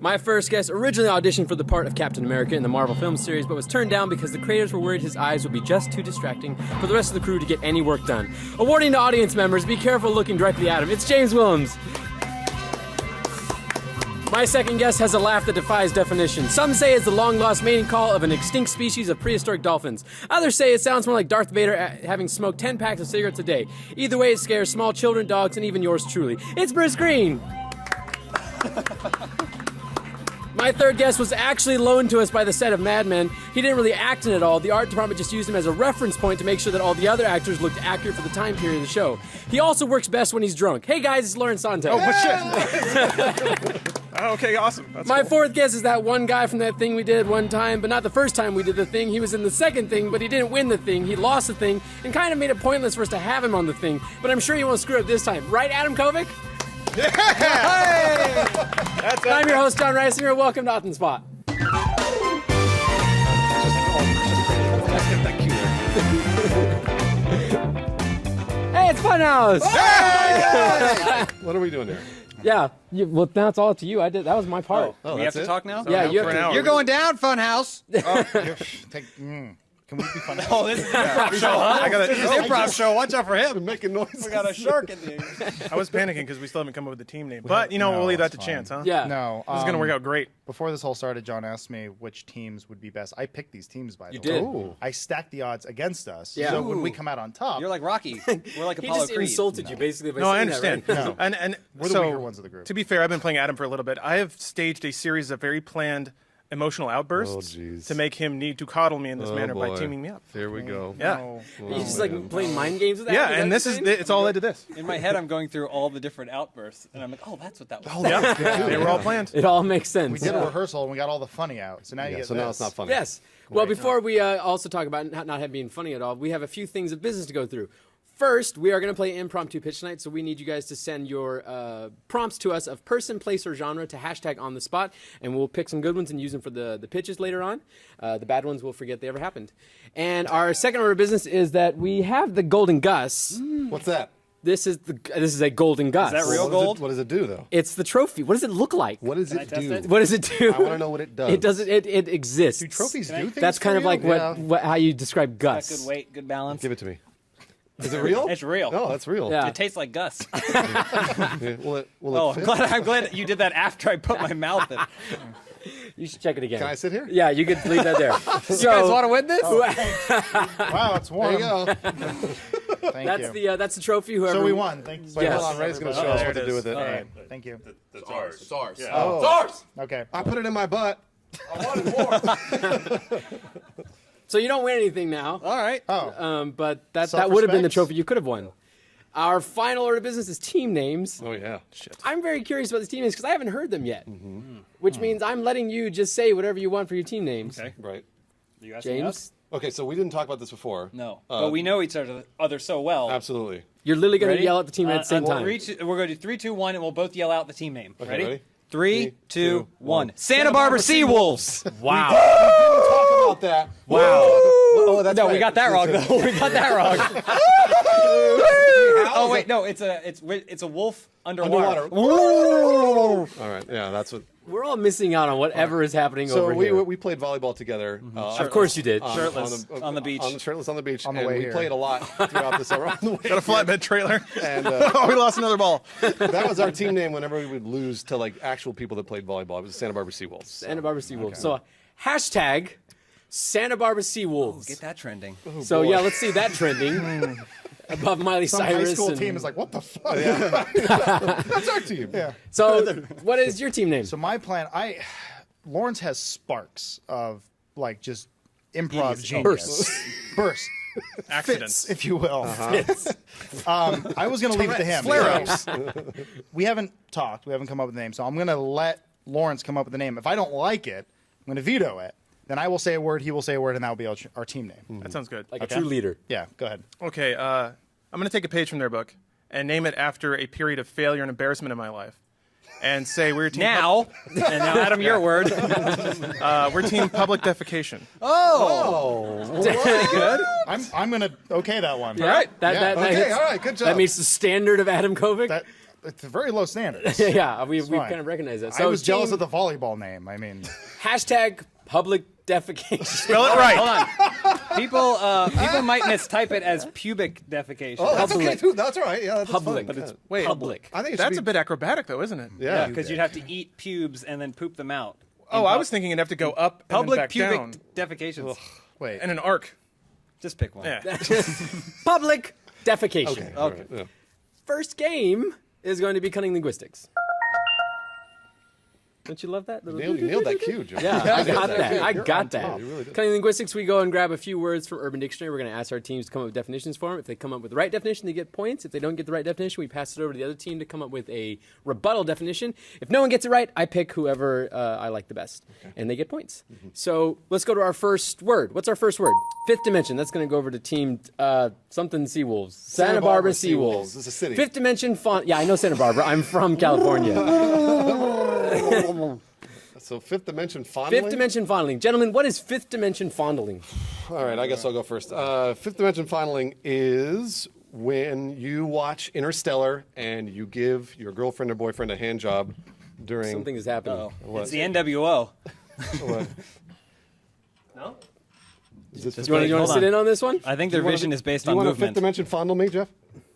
My first guest originally auditioned for the part of Captain America in the Marvel film series, but was turned down because the creators were worried his eyes would be just too distracting for the rest of the crew to get any work done. A warning to audience members, be careful looking directly at him. It's James Willems. My second guest has a laugh that defies definition. Some say it's the long-lost mating call of an extinct species of prehistoric dolphins. Others say it sounds more like Darth Vader having smoked 10 packs of cigarettes a day. Either way, it scares small children, dogs, and even yours truly. It's Bruce Greene. My third guest was actually loaned to us by the set of Mad Men. He didn't really act in it all. The art department just used him as a reference point to make sure that all the other actors looked accurate for the time period of the show. He also works best when he's drunk. Hey guys, it's Lauren Sonntag. Oh, shit. Okay, awesome. That's My cool. fourth guest is that one guy from that thing we did one time, but not the first time we did the thing. He was in the second thing, but he didn't win the thing. He lost the thing, and kind of made it pointless for us to have him on the thing. But I'm sure he won't screw up this time. Right, Adam Kovic? Yeah! Hey! That's it. I'm your host, Jon Risinger. Welcome to Off the Spot. Let's get that cue there. Hey, it's Funhaus! Hey! What are we doing here? Yeah, well, now it's all up to you. That was my part. Oh, we have to talk now? Yeah, you have for to. an hour. You're going down, Funhaus. Can we be fun? Oh, this is an improv show, huh? I got This is an improv show. Watch out for him. Been making noises. We got a shark in there. I was panicking because we still haven't come up with a team name. But, you know, we'll leave that to it's chance, huh? Yeah. No. This is going to work out great. Before this whole started, John asked me which teams would be best. I picked these teams, by the way. did? Ooh. I stacked the odds against us. Yeah. So when we Ooh. come out on top, You're like Rocky. We're like He Apollo just Creed. insulted you, basically. By No, I saying understand. That, right? No. And We're the so, weaker ones of the group. To be fair, I've been playing Adam for a little bit. I have staged a series of very planned emotional outbursts jeez. to make him need to coddle me in this manner by boy. teaming me up. Here we go. Yeah. No. You just like playing mind games with that? Yeah, and this is it's all led to this. In my head, I'm going through all the different outbursts, and I'm like, oh, that's what that was. Yeah, they were all planned. It all makes sense. We did a rehearsal and we got all the funny out. So now you Yeah, get so this. now it's not funny. Yes. Well, before we also talk about not being funny at all, we have a few things of business to go through. First, we are going to play impromptu pitch tonight, so we need you guys to send your prompts to us of person, place, or genre to hashtag on the spot, and we'll pick some good ones and use them for the pitches later on. The bad ones we'll forget they ever happened. And our second order of business is that we have the Golden Gus. What's that? This is a Golden Gus. Is that real gold? What does it do, though? It's the trophy. What does it look like? What does it test do? it? What does it do? I want to know what it does. It doesn't. It exists. Do trophies do things? That's kind for of you? like Yeah. what how you describe Got Gus. good weight, good balance. Give it to me. Is it real? It's real. No, that's real. Yeah. It tastes like Gus. Yeah, will it Oh, fit? I'm glad you did that after I put my mouth in. You should check it again. Can I sit here? Yeah, you could leave that there. So, You guys want to win this? Wow, it's There warm. you go. Thank you. that's the trophy. Whoever. So we won. Thank you. Wait, Yes. hold on. Ray's going to show Oh, us there what it to do is. with it. All right. Thank you. It's ours. It's ours. Yeah. Oh. It's ours. Okay. I put it in my butt. I wanted more. So you don't win anything now. All right. Oh. But that would have been the Self-respect. trophy you could have won. Our final order of business is team names. Oh, yeah. I'm very curious about these team names because I haven't heard them yet. Which means I'm letting you just say whatever you want for your team names. Okay. Right. You asking us? James, Okay, so we didn't talk about this before. No. But we know each other so well. Absolutely. you're literally going to Ready? yell at the team at the same time. We're going to do 3, 2, 1, and we'll both yell out the team name. Okay, Ready? ready? 3, 2, 1. Santa Barbara Seawolves. Wow. Talk about that. Wow. Oh, that's No, right. we got that wrong though. We got that wrong. Oh wait, no, it's a wolf underwater. All right. Yeah, that's what. We're all missing out on whatever is happening So over here. we played volleyball together. Of course you did. Shirtless on the beach. Shirtless on the beach. On the and way we here. played a lot throughout the summer. On the way Got a flatbed trailer. And Oh, we lost another ball. that was our team name whenever we would lose to like actual people that played volleyball. It was the Santa Barbara Seawolves. Santa Barbara Seawolves. So hashtag Santa Barbara Seawolves. Get that trending. So yeah, let's see that trending above Miley Some high Cyrus. school and- team is like, what the fuck? That's our team. Yeah. So what is your team name? So my plan, Lawrence has sparks of like just improv genius. Burst. Accidents. Fits, if you will. I was going to leave it to him. Flare-ups. We haven't talked. We haven't come up with a name. So I'm going to let Lawrence come up with a name. If I don't like it, I'm going to veto it. Then I will say a word, he will say a word, and that will be our team name. That sounds good. Like a true leader. Yeah, go ahead. Okay, I'm going to take a page from their book and name it after a period of failure and embarrassment in my life. And say we're team Now, and now Adam, your word. we're team public defecation. Good. I'm going to okay that one. All right. That Okay, hits- all right, good job. That meets the standard of Adam Kovic. It's a very low standards. Yeah, we've fine. kind of recognized that. I was jealous team- of the volleyball name. I mean, hashtag public defecation. Spell it right. Hold on. People might mistype it as pubic defecation. Oh, that's okay Public. too. That's all right. Yeah, that's Public. fun. But it's Wait, public. I think it should That's be, a bit acrobatic, though, isn't it? Yeah, because you'd have to eat pubes and then poop them out. Oh, I was thinking you'd have to go up and then Public back pubic down. defecations. wait. And an arc. Just pick one. Yeah. Public defecation. Okay. all right, yeah. First game is going to be cunning linguistics. Don't you love that? You nailed that cue, Joe. Yeah, I got that. I You're got on that. top. You really did. Cunning linguistics, we go and grab a few words from Urban Dictionary. We're going to ask our teams to come up with definitions for them. If they come up with the right definition, they get points. If they don't get the right definition, we pass it over to the other team to come up with a rebuttal definition. If no one gets it right, I pick whoever I like the best, and they get points. So let's go to our first word. What's our first word? Fifth dimension. That's going to go over to team something Seawolves. Santa Barbara Seawolves. It's a city. Fifth dimension font. Yeah, I know Santa Barbara. I'm from California. So fifth dimension fondling. Fifth dimension fondling. Gentlemen, what is fifth dimension fondling? All right, I guess I'll go first. Fifth dimension fondling is when you watch Interstellar and you give your girlfriend or boyfriend a hand job during. Something is happening. It's the NWO. What? No? Is this You want to Hold sit on. in on this one? I think their vision is based Do you on want a fifth movement. dimension fondle me, Jeff?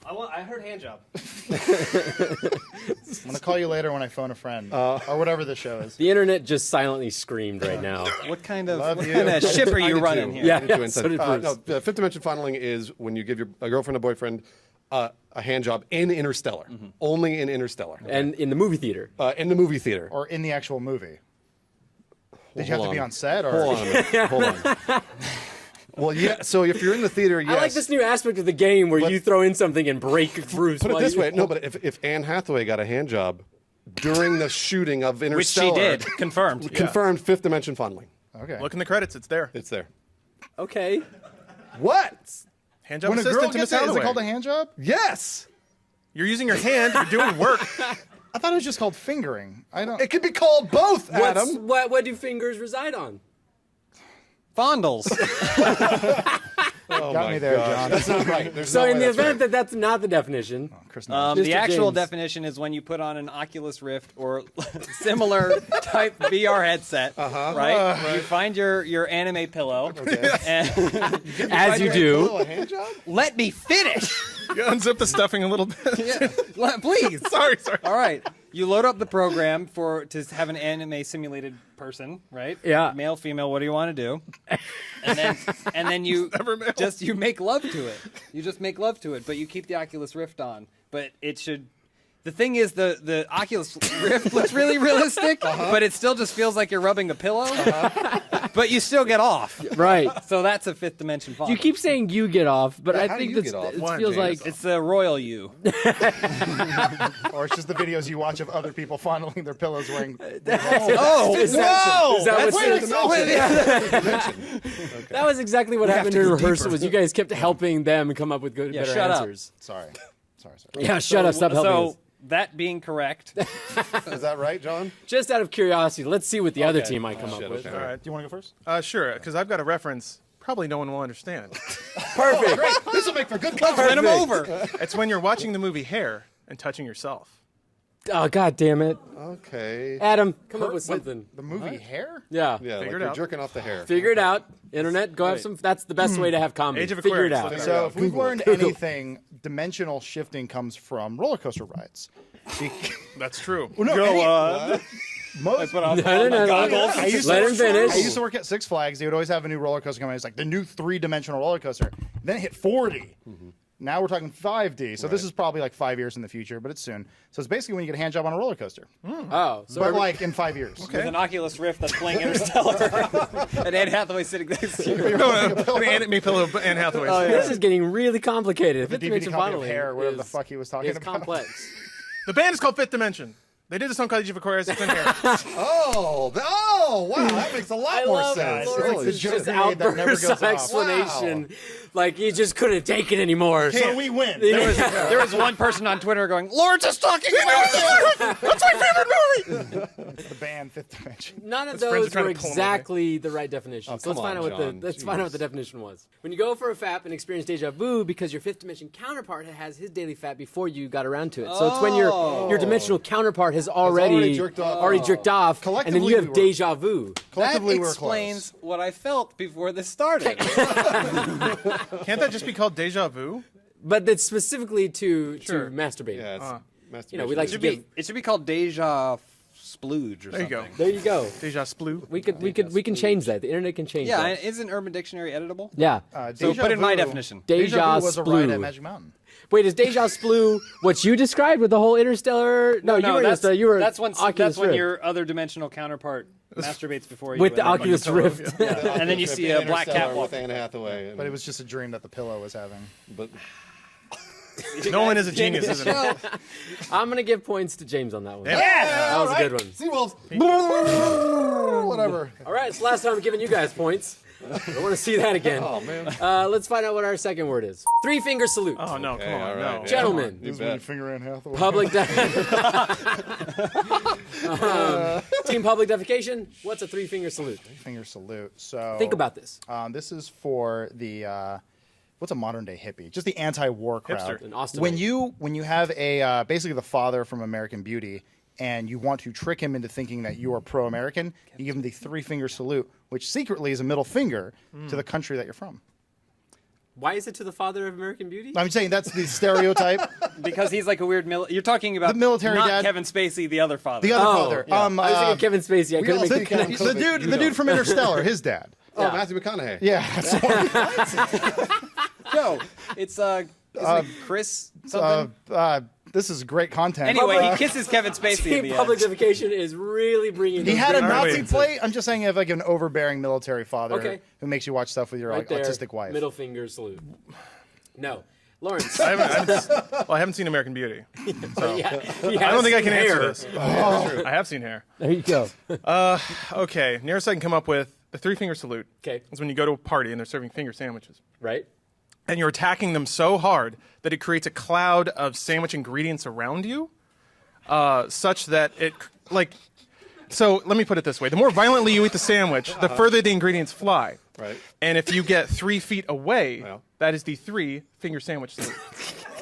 I heard hand job. I'm gonna call you later when I phone a friend or whatever the show is. The internet just silently screamed right now. What kind of Love you. ship are I you did running too. here? Yeah. I did too, so instead. did No, Bruce. fifth dimension fondling is when you give your a girlfriend or boyfriend a hand job in Interstellar, only in Interstellar, And in the movie theater. in the movie theater. Or in the actual movie. Did you have Hold to be on. on set? Or Hold on a minute. Hold on. Well, yeah. So if you're in the theater, yes. I like this new aspect of the game where you throw in something and break Bruce. Put it while this you- way. No, but if Anne Hathaway got a hand job during the shooting of Which Interstellar, she did. Confirmed. confirmed fifth dimension fondling. okay. Look in the credits. It's there. It's there. Okay. What? Hand job When a girl assistant to Miss gets it, is it Hathaway. called a hand job? Yes. You're using your hand. You're doing work. I thought it was just called fingering. I don't. It could be called both, Adam. What do fingers reside on? Fondles. Oh Got my me there, gosh. John. That's not right. There's So no in way the that's event right. that that's not the definition, Chris knows. Mr. The actual James. definition is when you put on an Oculus Rift or similar type VR headset, right? You find your anime pillow, and as you do. Oh, a hand job? let me finish. You unzip the stuffing a little bit. Please. Sorry. All right. You load up the program to have an anime simulated person, right? Yeah. Male, female, what do you want to do? And then you Never male. you make love to it. You just make love to it, but you keep the Oculus Rift on. But it should. The thing is, the Oculus Rift looks really realistic, but it still just feels like you're rubbing a pillow. But you still get off. Right. So that's a fifth dimension font. You keep saying you get off, but I how do think you that's, get off? it One, feels James. like It's the royal you. Or it's just the videos you watch of other people fondling their pillows wearing. Oh, Is that Wait, what's that was exactly what happened to in go rehearsal. deeper. Was you guys kept helping them come up with good, better shut up. answers. Sorry. Yeah, shut up. Stop helping us. So that being correct, Is that right, John? Just out of curiosity, let's see what the other team might come up Shit, with. okay. All right. Do you want to go first? Sure, because I've got a reference probably no one will understand. Perfect. This will make for good win content. him over. It's when you're watching the movie Hair and touching yourself. Oh, God damn it. Okay. Adam, come up with something. The movie Hair? Yeah. Yeah, like Figure it you're out. jerking off the hair. Figure it out. Internet, go have some. That's the best way to have comedy. Age of Figure it Aquarius, out. look it So up. if we've learned anything, dimensional shifting comes from roller coaster rides. That's true. Most, No. I used to Let him work- finish. I used to work at Six Flags. They would always have a new roller coaster coming. It's like the new 3-dimensional roller coaster. Then it hit 4D. Now we're talking 5D. So this is probably like 5 years in the future, but it's soon. So it's basically when you get a hand job on a roller coaster, Oh, so but like in 5 years. With an Oculus Rift that's playing Interstellar, and Anne Hathaway sitting next to you. An anime pillow, Anne Hathaway. this is getting really complicated. The Fifth DVD dimension copy of fondling Hair, whatever the is- fuck he was talking is about. complex. The band is called Fifth Dimension. They did a song called Age of Aquarius. It's in Hair. Oh, Oh, wow, that makes a lot more love sense. Lawrence's Holy joke just shit. grenade that never outburst goes of off. explanation. Like he just couldn't take it anymore. So we win. There was one person on Twitter going, Lawrence is talking about it! That's my favorite movie! The band Fifth Dimension. None of His friends are those trying were to pull him exactly the right definition. So come let's find on, out what John. let's find out what the definition was. When you go for a FAP and experience deja vu because your fifth dimension counterpart has his daily FAP before you got around to it. So it's when your dimensional counterpart has already jerked off. jerked off, and then Collectively, you have we were- deja vu. That Collectively, we're explains what I felt before this started. Can't that just be called deja vu? But that's specifically to Sure. masturbate. Yeah, it's masturbation. we like to give. It should be called Deja Splooge or There you something. go. There you go. Deja splu. We can change that. The internet can change Yeah, that. isn't Urban Dictionary editable? Yeah. So Deja put in my vu- definition. Deja Vu was a ride at sploo. Magic Mountain. Wait, is deja sploo what you described with the whole interstellar? No, you were that's you were that's when Oculus when Rift. your other dimensional counterpart masturbates before you. with the and then Oculus you- Rift. Yeah. And then you see a black cat Interstellar walk. with Anne Hathaway. And, But it was just a dream that the pillow was having. but Nolan is a genius, isn't he? I'm gonna give points to James on that one. Yeah. That was a good one. Seawolves. Whatever. All right, it's the last time I'm giving you guys points. I don't want to see that again. Oh, man. Let's find out what our second word is. Three finger salute. Oh no, Okay, come on, all right, no. yeah. Gentlemen, You This is when you bet. finger Anne Hathaway. public team public defecation. What's a three finger salute? Finger salute. So Think about this. this is for the what's a modern day hippie? Just the anti-war crowd. Hipster. An Austinite. When you have a basically the father from American Beauty, and you want to trick him into thinking that you are pro-American, you give him the three-finger salute, which secretly is a middle finger to the country that you're from. Why is it to the father of American Beauty? I'm saying that's the stereotype. Because he's like a weird You're talking about The military not dad. Kevin Spacey, the other father. The other Oh, father. yeah. I was thinking Kevin Spacey. I couldn't also make the count connection. the dude from Interstellar, his dad. Oh, Matthew McConaughey. Yeah, that's the one. No, it's isn't it Chris something? This is great content. Anyway, he kisses Kevin Spacey at Team the public end. defecation is really bringing. He those had a big Nazi arguments. plate. I'm just saying, you have like an overbearing military father Okay. who makes you watch stuff with your Right like there, autistic wife. middle finger salute. No, Lawrence. I haven't seen American Beauty. So Yeah, I don't think I can answer this. I have seen hair. There you go. Okay, nearest I can come up with the three finger salute. Okay. Is when you go to a party and they're serving finger sandwiches. Right. And you're attacking them so hard that it creates a cloud of sandwich ingredients around you, such that it, like, so let me put it this way. The more violently you eat the sandwich, the further the ingredients fly. Right. And if you get 3 feet away, Yeah. that is the three finger sandwich salute.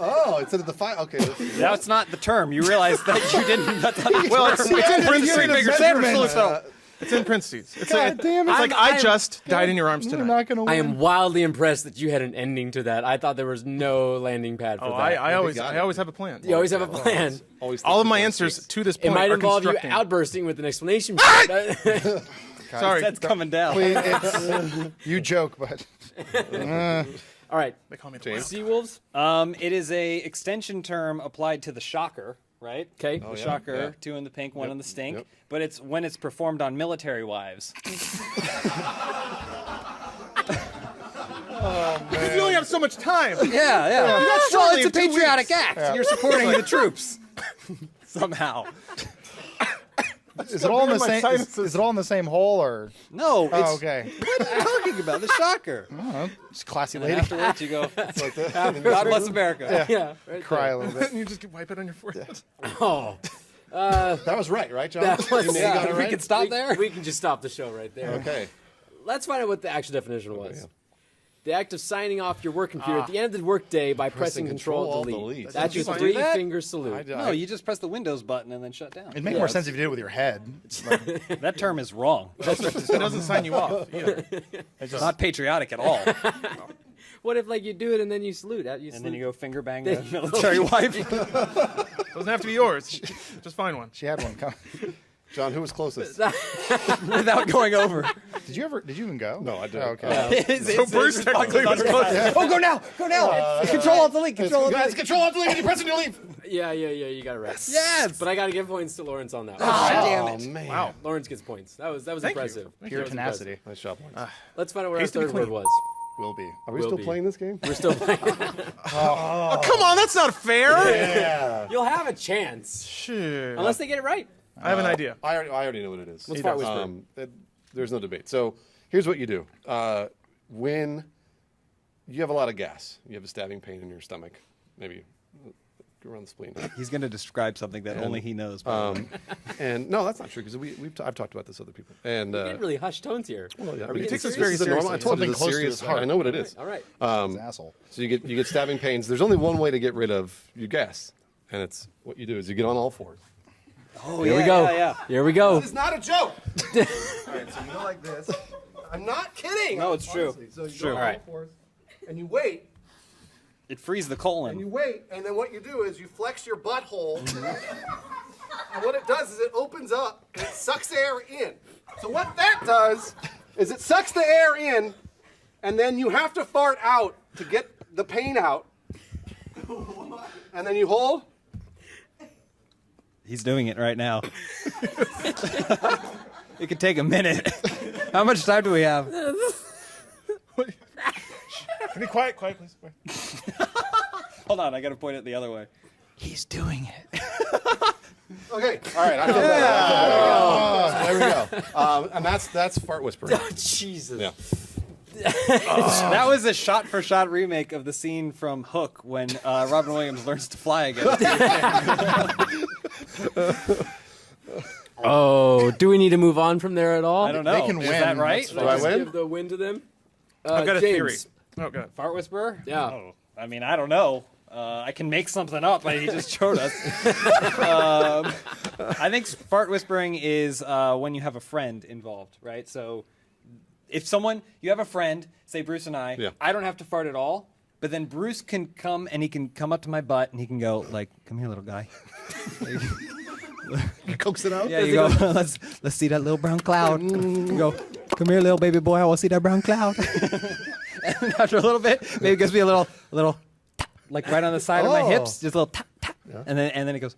Oh, instead of the five. Okay. That's not the term. You realize that you didn't. That's not the Well, term. it's in parentheses. Three-finger sandwich salute, though. It's in parentheses. It's, God damn it. it's like, I'm- I just died in your arms You're tonight. not gonna win. I am wildly impressed that you had an ending to that. I thought there was no landing pad for Oh, that. I always got it. have a plan. You always have a plan. Always All of my think answers to this It point might are involve you constructing. outbursting with an explanation. Sorry. That's coming down. You joke, but All right, They call me the James. Seawolves. It is a extension term applied to the shocker, right? Okay. The Oh, yeah. shocker, Yeah. two in the pink, one in the stink. Yep. But it's when it's performed on military wives. Because you only have so much time. Yeah, yeah. Well, shortly it's a in 2 patriotic act. You're supporting the troops. Somehow. is it all in the my same? sinuses. Is it all in the same hole or? No, it's Oh, okay. what are you talking about? The shocker. It's classy And lady. afterwards you go, like that. God bless America. Yeah. Right Cry a little bit. And you just wipe it on your forehead. Oh, That was right, John? That was- You Yeah, got it we right? can stop there. we can just stop the show right there. Okay. Let's find out what the actual definition was. yeah. The act of signing off your work computer at the end of the workday by pressing Control Delete. Delete. That's your That's three that? finger salute. No, you just press the Windows button and then shut down. It'd make more sense if you did it with your head. That term is wrong. It doesn't sign you off. either. It's not patriotic at all. What if like you do it and then you salute? And then you go finger bang a military wife. Doesn't have to be yours. Just find one. She had one come. John, who was closest? Without going over. Did you even go? No, I didn't. Oh, okay. So Bruce technically was close. Oh, go now! Go now! Control Alt Delete! Control Alt Guys, Delete! control alt delete when you press it, you leave. Yeah, you got it right. Yes! But I got to give points to Lawrence on that. damn it. man. Wow. Lawrence gets points. That was Thank you. impressive. Pure That was tenacity. impressive. Nice job, Lawrence. Let's find out what our Pays to be third word clean. was. Will be. Are we will still be. playing this game? We're still playing. Oh, come on, that's not fair. Yeah. You'll have a chance Shit. unless they get it right. I have an idea. I already know what it is. Let's fart whisper. There's no debate. So here's what you do. When you have a lot of gas, you have a stabbing pain in your stomach, maybe around the spleen. He's going to describe something that only he knows. And no, that's not true because I've talked about this with other people. And We're getting really hushed tones here. well, yeah, Are we it getting takes this serious? very seriously. I told you Something it's close to serious. his heart. I know what it is. All right. He's an asshole. So you get stabbing pains. There's only one way to get rid of your gas, and it's what you do is you get on all fours. Oh, Here we go. Yeah. Here we go. It's not a joke. All right, so you go like this. I'm not kidding. No, it's true. Honestly. So you true. go on All all right. fours, and you wait. It frees the And you colon. wait, and then what you do is you flex your butthole, and what it does is it opens up and it sucks air in. So what that does is it sucks the air in, and then you have to fart out to get the pain out. And then you hold. He's doing it right now. It could take a minute. How much time do we have? Be quiet, please. Hold on, I got to point it the other way. He's doing it. Okay, all right, I feel better. There we go. And that's fart whispering. Jesus. Yeah. That was a shot-for-shot remake of the scene from Hook when Robin Williams learns to fly again. Oh, do we need to move on from there at all? I don't know. They can Is win. that right? That's Do I Just win? give the win to them. I've got a James. theory. Oh, God. Fart whisperer? Yeah. Oh, I mean, I don't know. I can make something up, but he just showed us. I think fart whispering is when you have a friend involved, right? So if you have a friend, say Bruce and I, Yeah. I don't have to fart at all, but then Bruce can come and he can come up to my butt and he can go like, "Come here, little guy." Coax it out? Yeah, you go, let's see that little brown cloud. You go, "Come here, little baby boy, I want to see that brown cloud." And after a little bit, maybe it gives me a little tap, like right on the side of my hips, just a little tap, tap. And then it goes,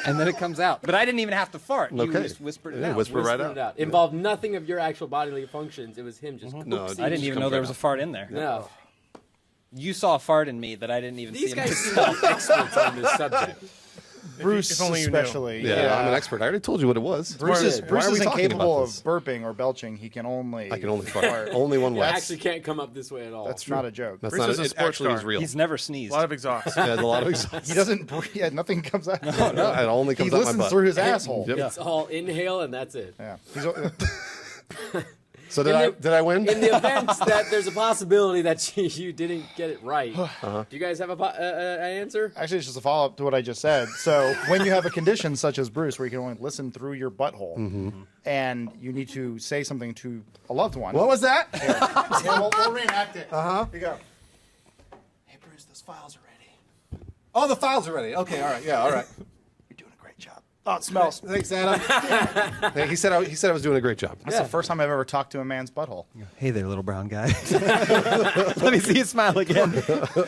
and then it comes out. But I didn't even have to fart. You Okay. just whispered it Yeah, out. whisper right Whispered out. it Involved nothing of your actual bodily functions. It was him just. No, oopsie. I didn't even know there was a fart in there. No. You saw a fart in me that I didn't even These see. guys seem like experts on this subject. Bruce if only you knew. especially. Yeah, I'm an expert. I already told you what it was. Bruce is, Why Bruce are we is talking incapable about of this? burping or belching. He can only. I can only fart. Only one way. I actually can't come up this way at all. That's not a joke. That's Bruce not is a it sports actually star. is real. He's never A sneezed. lot of exhaust. Yeah, there's a lot of exhaust. He doesn't breathe. Yeah, nothing comes out. It only comes He out my listens butt. through his asshole. Yep. It's all inhale and that's it. Yeah. So did I win? In the event that there's a possibility that you didn't get it right, do you guys have an answer? Actually, it's just a follow up to what I just said. So, when you have a condition such as Bruce, where you can only listen through your butthole, and you need to say something to a loved one. What was that? We'll reenact it. Here you go. Hey, Bruce, those files are ready. Oh, the files are ready. Okay, all right. Yeah, all right. You're doing a great job. Oh, it smells. Thanks, Adam. Hey, he said I was doing a great job. That's the first time I've ever talked to a man's butthole. Hey there, little brown guy. Let me see you smile again.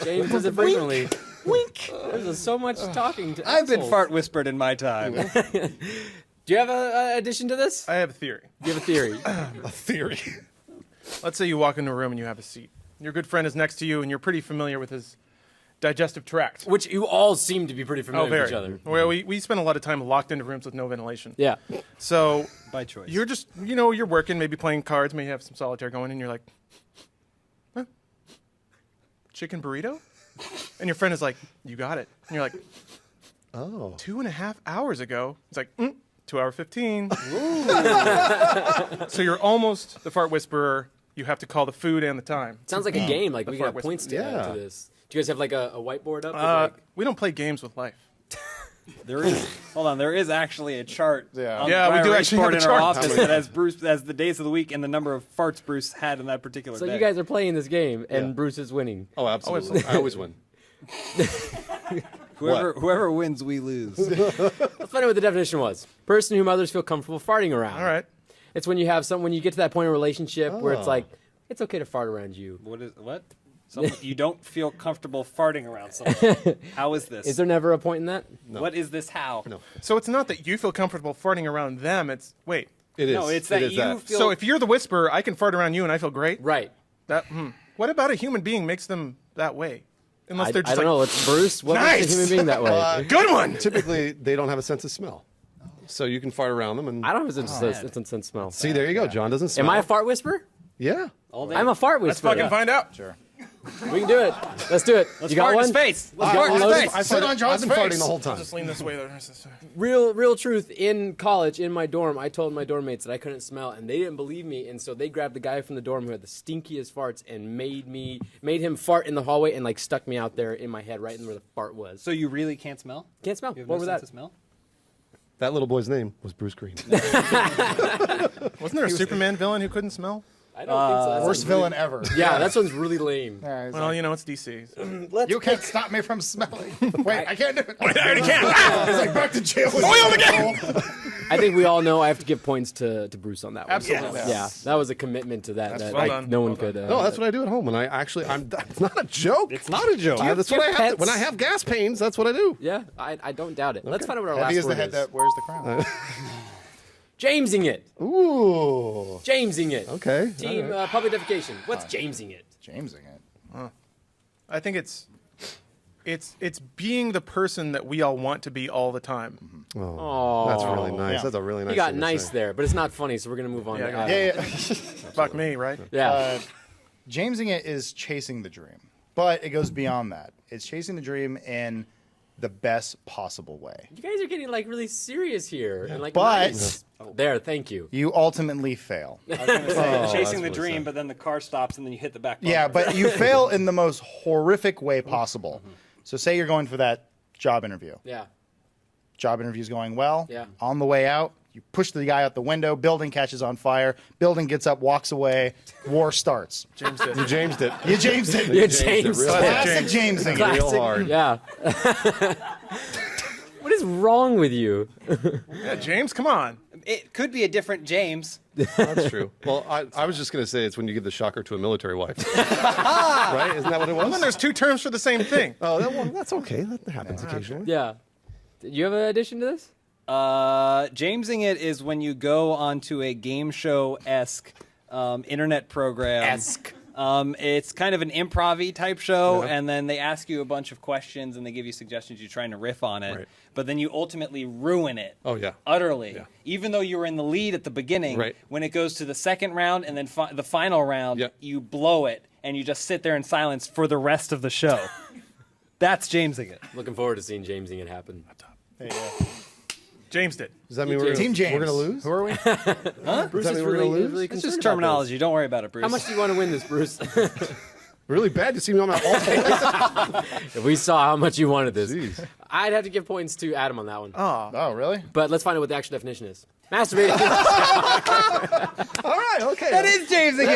James does it frequently. Wink. There's so much talking to I've been assholes. fart whispered in my time. Do you have an addition to this? I have a theory. Do you have a theory? A theory. Let's say you walk into a room and you have a seat. Your good friend is next to you, and you're pretty familiar with his digestive tract. Which you all seem to be pretty familiar with each other. Well, we spend a lot of time locked into rooms with no ventilation. Yeah. So By choice. you're just, you're working, maybe playing cards, maybe you have some solitaire going, and you're like, huh? Chicken burrito? And your friend is like, you got it. And you're like, Oh. 2.5 hours ago. It's like, 2 hour 15. So you're almost the fart whisperer. You have to call the food and the time. Sounds like a game. Like we fart got whisper. points to Yeah. add to this. Do you guys have like a whiteboard up? We don't play games with life. There is. Hold on. There is actually a chart. Yeah. On Yeah, we by do our actually have board a in chart. our office that has the days of the week and the number of farts Bruce had in that particular So day. you guys are playing this game, and Yeah. Bruce is winning. Oh, absolutely. I always win. whoever wins, we lose. Let's find out what the definition was. Person whom others feel comfortable farting around. All right. It's when you have when you get to that point in a relationship where it's like, it's okay to fart around you. What? You don't feel comfortable farting around someone. How is this? Is there never a point in that? What is this? How? No. So it's not that you feel comfortable farting around them. It's, wait. It is. No, it's It that is you feel. So if you're the whisperer, I can fart around you and I feel great. Right. What about a human being makes them that way? Unless I they're just don't like, know. It's Bruce. What Nice! makes a human being that way? good one. Typically, they don't have a sense of smell, so you can fart around them. And I don't have a sense of smell. see, there you go. John doesn't smell. Am I a fart whisperer? Yeah. I'm a fart Let's whisperer. fucking find out. Sure. We can do it. Let's do it. Let's you got fart in one? his face. Let's got fart in one his loaded? face. I sit on John's I've been farting face. the whole time. Just lean this way. Real truth. In college, in my dorm, I told my dorm mates that I couldn't smell, and they didn't believe me. And so they grabbed the guy from the dorm who had the stinkiest farts and made him fart in the hallway and like stuck me out there in my head, right in where the fart was. So you really can't smell? Can't smell. You have What no was sense that? of smell? That little boy's name was Bruce Greene. Wasn't there a Superman villain who couldn't smell? I don't think so. That Worst sounds villain ever. really- Yeah, that one's really lame. Yeah, he's Well, like, you know, it's DC. you can't stop me from smelling. Wait, I can't do it. I already can. He's like back to jail. Oil again. I think we all know I have to give points to Bruce on that one. Absolutely. Yeah, that was a commitment to that. that well like, done. no one Well could. No, that's what I do at home when I actually. It's not a joke. It's not a joke. That's what I have. pets? When I have gas pains, that's what I do. Yeah, I don't doubt it. Let's find out what our Heavy last is the word head is. that wears the crown. Jamesing it. Ooh. Jamesing it. Okay. Team public defecation. What's Jamesing it? Jamesing it. I think it's being the person that we all want to be all the time. Oh, that's really nice. Yeah. That's a really nice. You got thing to nice say. there, but it's not funny, so we're gonna move on. Yeah, to I got Adam. Yeah. Fuck me, right? Yeah. Jamesing it is chasing the dream, but it goes beyond that. It's chasing the dream in the best possible way. You guys are getting like really serious here, and like But- nice. Oh, there, thank you. You ultimately fail. I was going to say, chasing the what it dream, said. but then the car stops and then you hit the back bumper. Yeah, but you fail in the most horrific way possible. So say you're going for that job interview. Yeah. Job interview's going well. Yeah. On the way out, you push the guy out the window. Building catches on fire. Building gets up, walks away. War starts. James did. You Jamesed it. You James it. Yeah, Jamesed it James. real Classic Jamesing. Classic. Real hard. Yeah. What is wrong with you? Yeah, James, come on. It could be a different James. That's true. Well, I was just going to say it's when you give the shocker to a military wife. Right? Isn't that what it Well, then was? there's two terms for the same thing. Oh, that's okay. That happens occasionally. Yeah. Do you have an addition to this? Jamesing it is when you go onto a game show-esque internet program. Esque. It's kind of an improv-y type show, Yeah. and then they ask you a bunch of questions, and they give you suggestions. You're trying to riff on it, Right. but then you ultimately ruin it. Oh, yeah. Utterly. Yeah. Even though you were in the lead at the beginning, Right. when it goes to the second round and then the final round, Yeah. you blow it, and you just sit there in silence for the rest of the show. That's Jamesing it. Looking forward to seeing Jamesing it happen. James did. Does that mean we're Team James. We're going to lose? Who are we? Bruce Does that is mean we're really, gonna lose? really It's concerned just about terminology. Don't worry about it, Bruce. this. How much do you want to win this, Bruce? Really bad? You see me on my all If we saw how much you wanted this, Jeez. I'd have to give points to Adam on that one. Oh, really? But let's find out what the actual definition is. Masturbating. All right, okay. That is Jamesing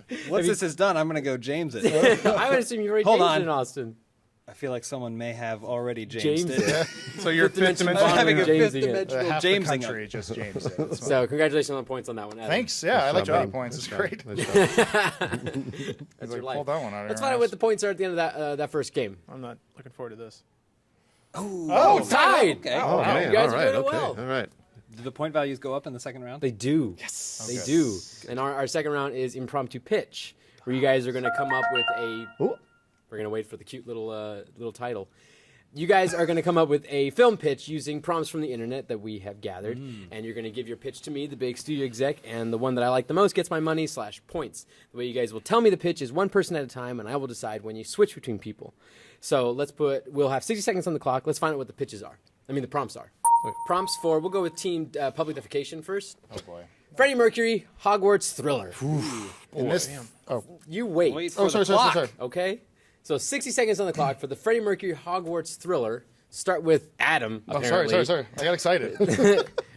it. Once this is done, I'm going to go James it. I would assume you already Hold changed on. it in Austin. I feel like someone may have already James Jamesed it. it. So you're Fifth fifth dimension dimension. bond. Having a fifth Jamesing it. dimensional Half the Jamesing country it. just James it. It's fine. So congratulations on the points on that one, Adam. Thanks. Yeah, I like job, job buddy. points. It's great. Nice job. That's your Pull life. that one out of Let's your find out what ass. the points are at the end of that first game. I'm not looking forward to this. Oh, tied. Okay. Oh, man. You guys all are right. doing Okay. well. All right. Do the point values go up in the second round? They do. Yes. They do. And our second round is impromptu pitch, where you guys are going to come up with a. Ooh. We're going to wait for the cute little title. You guys are going to come up with a film pitch using prompts from the internet that we have gathered, and you're going to give your pitch to me, the big studio exec, and the one that I like the most gets my money / points. The way you guys will tell me the pitch is one person at a time, and I will decide when you switch between people. So we'll have 60 seconds on the clock. Let's find out what the pitches are. The prompts are. Prompts for, we'll go with team public defecation first. Oh boy. Freddie Mercury, Hogwarts thriller. In this. Oh. You wait. Wait for Oh, the sorry, clock. sorry. Okay? So 60 seconds on the clock for the Freddie Mercury Hogwarts thriller. Start with Adam, Oh, apparently. sorry. I got excited.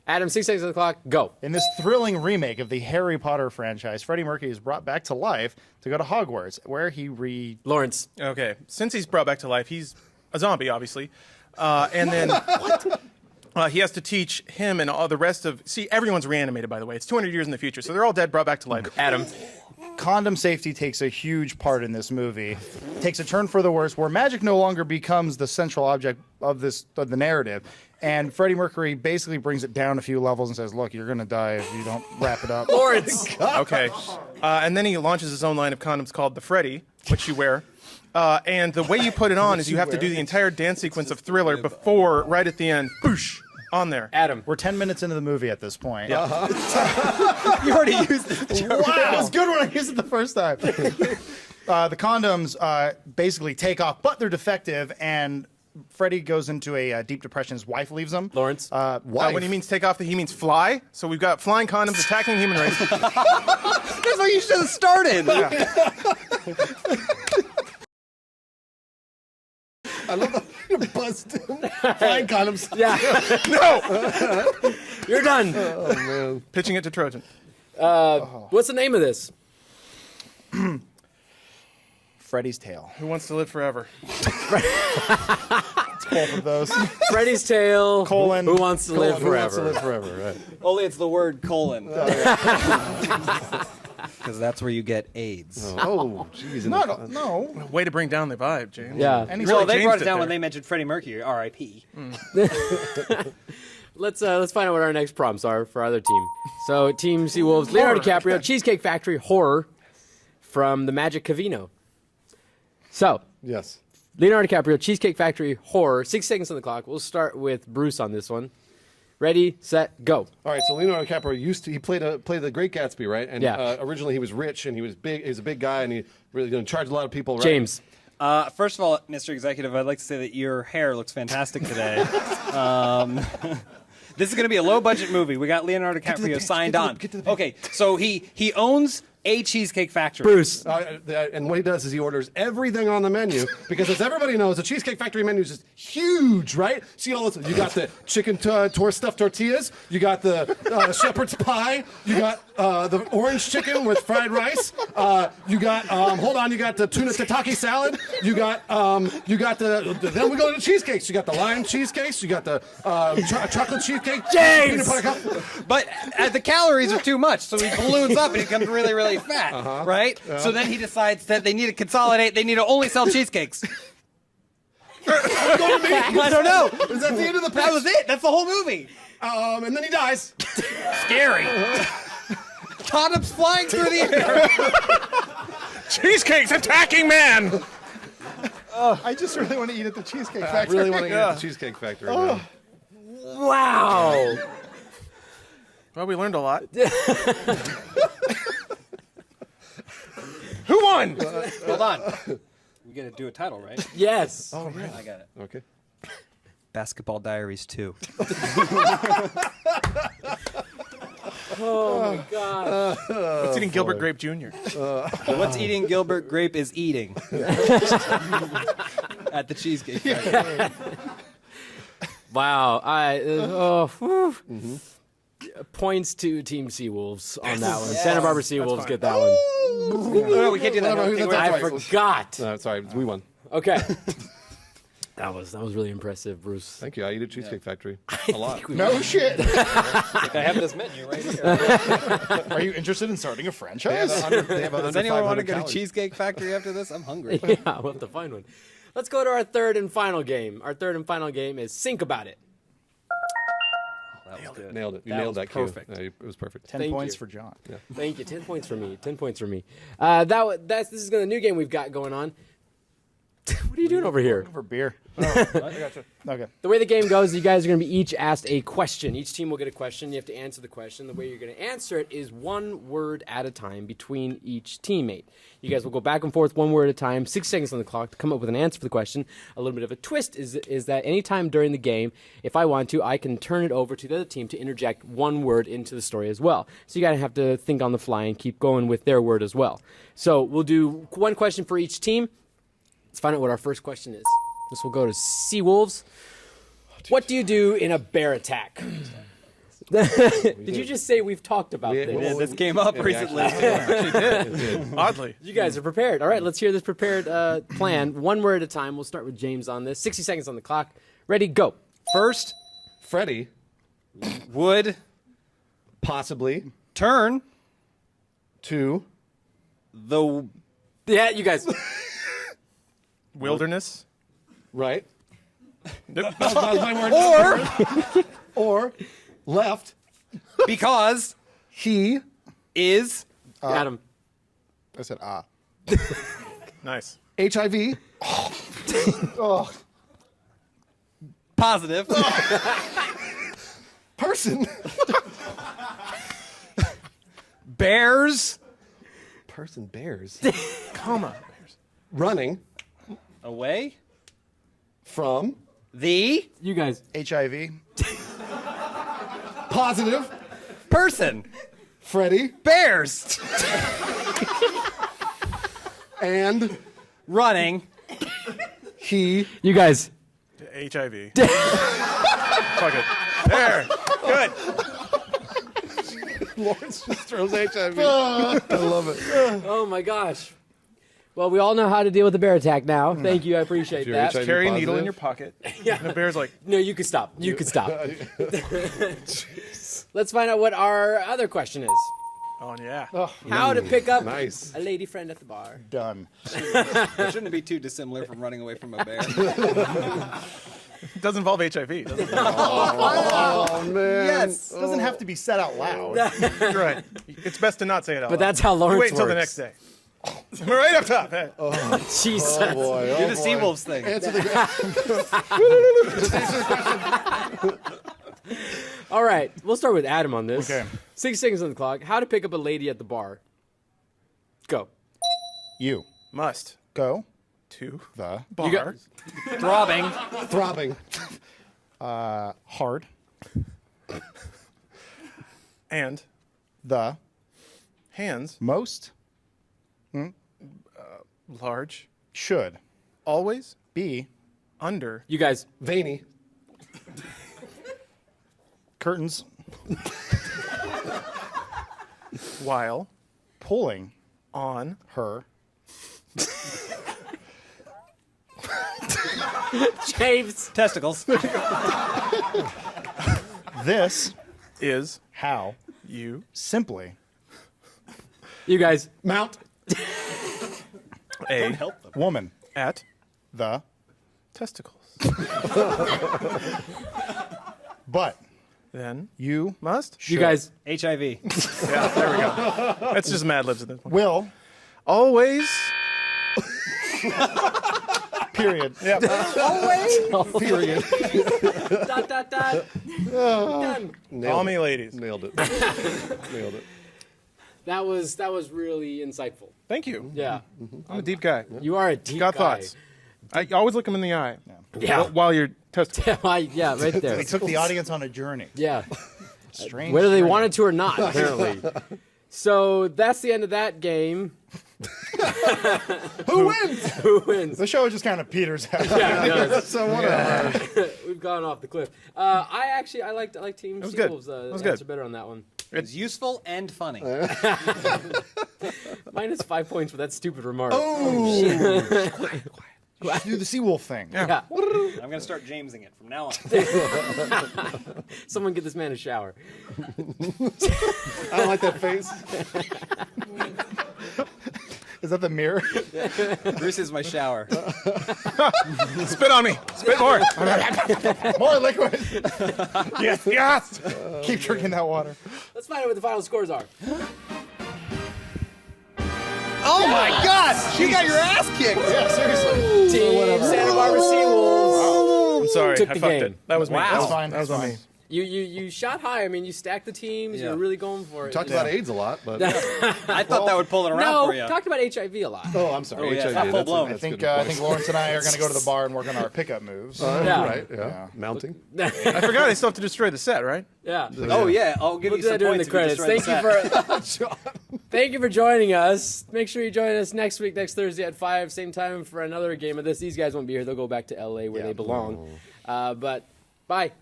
Adam, 60 seconds on the clock, go. In this thrilling remake of the Harry Potter franchise, Freddie Mercury is brought back to life to go to Hogwarts, where he Lawrence. Okay. Since he's brought back to life, he's a zombie, obviously. And then he has to teach him and all the rest of. See, everyone's reanimated, by the way. It's 200 years in the future, so they're all dead, brought back to life. Adam. condom safety takes a huge part in this movie. Takes a turn for the worse, where magic no longer becomes the central object of the narrative. And Freddie Mercury basically brings it down a few levels and says, look, you're going to die if you don't wrap it up. Lawrence. Okay. And then he launches his own line of condoms called the Freddie. which you wear. And the way you put it on is you have to do the entire dance sequence of Thriller before, right at the end, boosh, on there. Adam. We're 10 minutes into the movie at this point. You already used it. Wow, it was good when I used it the first time. The condoms basically take off, but they're defective, and Freddie goes into a deep depression. His wife leaves him. Lawrence. When he means take off, he means fly. So we've got flying condoms attacking the human race. That's what you should have started. I love the buzzed flying condoms. Yeah. No! You're done. Oh, man. Pitching it to Trojan. What's the name of this? Freddie's Tale. Who wants to live forever? Both of those. Freddy's Tale. Colon. Who wants to live Who wants to forever? live forever, right. Only it's the word colon. Because that's where you get AIDS. Oh, jeez. No. Way to bring down the vibe, James. Yeah. And he's Well, like, they James brought it did down there. when they mentioned Freddie Mercury, R.I.P. Let's find out what our next prompts are for our other team. So, Team Seawolves, Leonardo DiCaprio, Cheesecake Factory, horror from the Magic Cavino. So, Yes. Leonardo DiCaprio, Cheesecake Factory, horror. 6 seconds on the clock. We'll start with Bruce on this one. Ready, set, go. All right, so Leonardo DiCaprio played the Great Gatsby, right? And Yeah. Originally he was rich and he was big. He was a big guy and he really charged a lot of people. Right? James. First of all, Mr. Executive, I'd like to say that your hair looks fantastic today. This is going to be a low-budget movie. We got Leonardo DiCaprio signed on. Okay, so he owns a Cheesecake Factory. Bruce. And what he does is he orders everything on the menu because, as everybody knows, the Cheesecake Factory menu is just huge, right? See all this? You got the chicken stuffed tortillas. You got the shepherd's pie. You got the orange chicken with fried rice. You got you got the tuna tataki salad. You got the then we go to the cheesecakes. You got the lime cheesecakes. You got the chocolate cheesecake. James! Peanut butter cup. But the calories are too much, so he balloons up and he becomes really, really fat, right? So then he decides that they need to consolidate. They need to only sell cheesecakes. I don't know. Is that the end of the pitch? That was it. That's the whole movie. And then he dies. Scary. Condoms flying through the air. Cheesecake's attacking man! I just really want to eat at the Cheesecake I Factory. really want to eat at the Cheesecake Factory. Man. Wow. Well, we learned a lot. Who won? Hold on. We got to do a title, right? Yes. Oh, right. I got it. Okay. Basketball Diaries 2. Oh, my God. What's eating Gilbert Grape Jr.? What's eating Gilbert Grape is eating. At the Cheesecake Factory. Wow. Points to Team Seawolves on that one. Santa Barbara Seawolves get that one. No, we can't do that. Who's that? I forgot. Sorry, we won. Okay. That was really impressive, Bruce. Thank you. I eat at Cheesecake Factory a lot. No shit. I have this menu right here. Are you interested in starting a They have franchise? Does anyone want to go to calories. Cheesecake Factory after this? I'm hungry. Yeah, we'll have to find one. Let's go to our third and final game. Our third and final game is Think About It. That was good. Nailed it. You That nailed was that cue. perfect. Yeah, it was perfect. 10 Thank points you. for John. Thank you. 10 points for me. 10 points for me. This is a new game we've got going on. What are you doing over here? For beer. Okay. The way the game goes, you guys are going to be each asked a question. Each team will get a question. You have to answer the question. The way you're going to answer it is one word at a time between each teammate. You guys will go back and forth one word at a time, 6 seconds on the clock to come up with an answer for the question. A little bit of a twist is that anytime during the game, if I want to, I can turn it over to the other team to interject one word into the story as well. So you got to have to think on the fly and keep going with their word as well. So we'll do one question for each team. Let's find out what our first question is. This will go to Seawolves. What do you do in a bear attack? Did you just say we've talked about We- this? we- This came up recently. Oddly. You guys are prepared. All right, let's hear this prepared plan. One word at a time. We'll start with James on this. 60 seconds on the clock. Ready, go. First, Freddie, would possibly turn to the Yeah, you guys. Wilderness. right Nope. or left. because He is Adam. I said, Nice. HIV. Oh. Positive. Person. Bears. Person bears. Comma. Running Away. from The You guys. HIV. Positive. person. Freddie. Bears. And Running. he. You guys. HIV. Fuck it. There. Good. Lawrence just throws HIV. I love it. Oh my gosh. Well, we all know how to deal with a bear attack now. Thank you. I appreciate You're that. HIV Carry a needle in positive? your pocket. Yeah. And the bear's like, No, you can stop. You can stop. Let's find out what our other question is. oh yeah. How to pick up Nice. a lady friend at the bar. Done. Shouldn't be too dissimilar from running away from a bear. It does involve HIV. doesn't it? Oh man. Yes. It doesn't have to be said out loud. You're right. It's best to not say it out But loud. that's how Lawrence Wait until the works. next day. Right up top. Hey. Jesus. Oh boy. Do the Seawolves thing. Answer the All right. We'll start with Adam on this. Okay. 6 seconds on the clock. How to pick up a lady at the bar. Go. You Must. go To. the Bar. got- Throbbing. throbbing. hard And. the Hands. most Large. should Always. be Under. You guys. Veiny. curtains While. pulling On. her James. Testicles. this Is. how You. simply You guys. Mount. A. woman At. the Testicles. but Then. you Must. You guys. HIV. Yeah, there we go. That's just Mad Libs at this point. will Always. period Period. Dot, dot, dot. Done. Call me ladies. Nailed it. Nailed it. That was really insightful. Thank you. Yeah. I'm a deep guy. You are a deep Got guy. thoughts. I always look them in the eye. Yeah. While you're testing. Yeah, right there. they took the audience on a journey Yeah. strange Whether they journey. wanted to or not, apparently. So that's the end of that game. who wins Who wins? the show just kind of peters out. Yeah, it does. So whatever. We've gone off the cliff. I like Team was good. Seawolves. That was good. Answer better on that one. It's useful and funny. Minus 5 points for that stupid remark. Do the Seawolf thing. Yeah. I'm going to start Jamesing it from now on. Someone get this man a shower. I don't like that face. Is that the mirror? Bruce is my shower. Spit on me. Spit more. More liquid. Yes. Yes. Keep drinking that water. Let's find out what the final scores are. Oh my God! You got your ass kicked. Yeah, seriously. Team Santa Barbara Seawolves. I'm sorry. Took I the fucked game. it. That was me. Wow. That was, That's fine. That was That's on fine. me. You shot high. I mean, you stacked the teams. Yeah. You're really going for it. Talked about AIDS a lot, but I thought that would pull it around No, for you. talked about HIV a lot. oh, I'm sorry. Oh, yeah, HIV, not full that's a- blown. that's I a think good I point. think Lawrence and I are going to go to the bar and work on our pickup moves. Yeah. Right. Yeah. Yeah. Mounting. I forgot I still have to destroy the set, right? Yeah. Oh yeah, I'll give We'll you do some that during the points if you credits. destroy the Thank you set. for thank you for joining us. Make sure you join us next week, next Thursday at 5, same time for another game of this. These guys won't be here. They'll go back to LA where they belong. But bye.